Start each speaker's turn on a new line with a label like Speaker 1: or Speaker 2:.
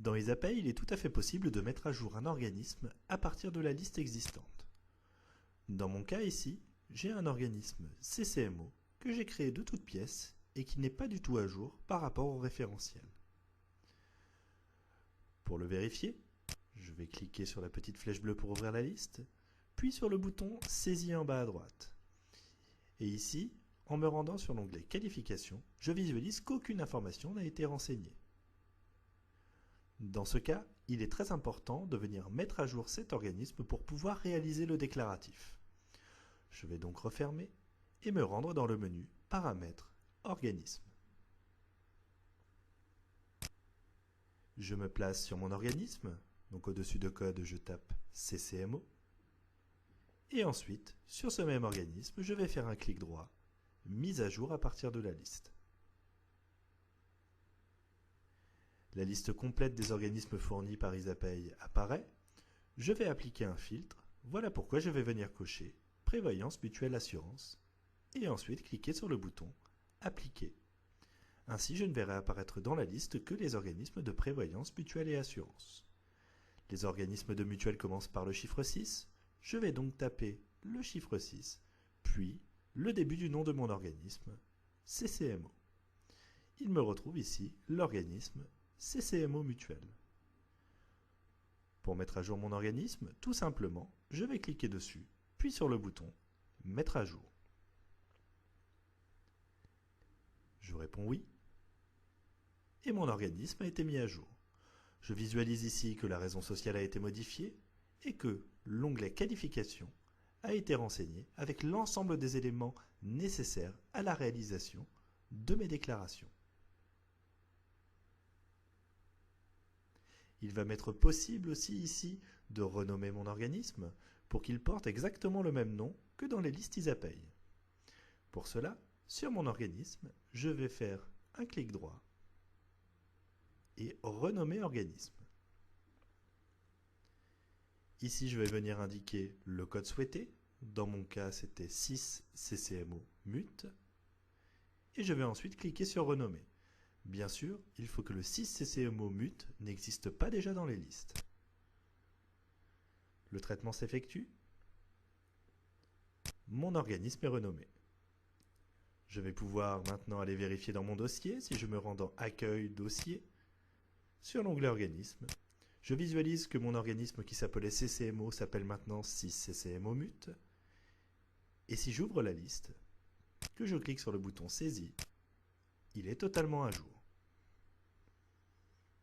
Speaker 1: Dans IsaPay, il est tout à fait possible de mettre à jour un organisme à partir de la liste existante. Dans mon cas ici, j'ai un organisme CCMO que j'ai créé de toutes pièces et qui n'est pas du tout à jour par rapport au référentiel. Pour le vérifier, je vais cliquer sur la petite flèche bleue pour ouvrir la liste, puis sur le bouton « Saisir » en bas à droite. Et ici, en me rendant sur l'onglet « Qualifications », je visualise qu'aucune information n'a été renseignée. Dans ce cas, il est très important de venir mettre à jour cet organisme pour pouvoir réaliser le déclaratif. Je vais donc refermer et me rendre dans le menu « Paramètres, Organisme ». Je me place sur mon organisme, donc au-dessus de code je tape CCMO. Et ensuite, sur ce même organisme, je vais faire un clic droit, mise à jour à partir de la liste. La liste complète des organismes fournis par IsaPay apparaît. Je vais appliquer un filtre. Voilà pourquoi je vais venir cocher Prévoyance Mutuelle Assurance et ensuite cliquer sur le bouton Appliquer. Ainsi, je ne verrai apparaître dans la liste que les organismes de prévoyance mutuelle et assurance. Les organismes de mutuelle commencent par le chiffre 6. Je vais donc taper le chiffre 6, puis le début du nom de mon organisme, CCMO. Il me retrouve ici l'organisme CCMO Mutuelle. Pour mettre à jour mon organisme, tout simplement, je vais cliquer dessus, puis sur le bouton « Mettre à jour ». Je réponds « Oui » et mon organisme a été mis à jour. Je visualise ici que la raison sociale a été modifiée et que l'onglet « Qualifications » a été renseigné avec l'ensemble des éléments nécessaires à la réalisation de mes déclarations. Il va m'être possible aussi ici de renommer mon organisme pour qu'il porte exactement le même nom que dans les listes IsaPay. Pour cela, sur mon organisme, je vais faire un clic droit et renommer organisme. Ici, je vais venir indiquer le code souhaité. Dans mon cas, c'était 6CCMO MUT. Et je vais ensuite cliquer sur renommer. Bien sûr, il faut que le 6CCMO MUT n'existe pas déjà dans les listes. Le traitement s'effectue. Mon organisme est renommé. Je vais pouvoir maintenant aller vérifier dans mon dossier si je me rends dans Accueil, Dossier. Sur l'onglet Organisme, je visualise que mon organisme qui s'appelait CCMO s'appelle maintenant 6CCMO MUT. Et si j'ouvre la liste, que je clique sur le bouton Saisie, il est totalement à jour.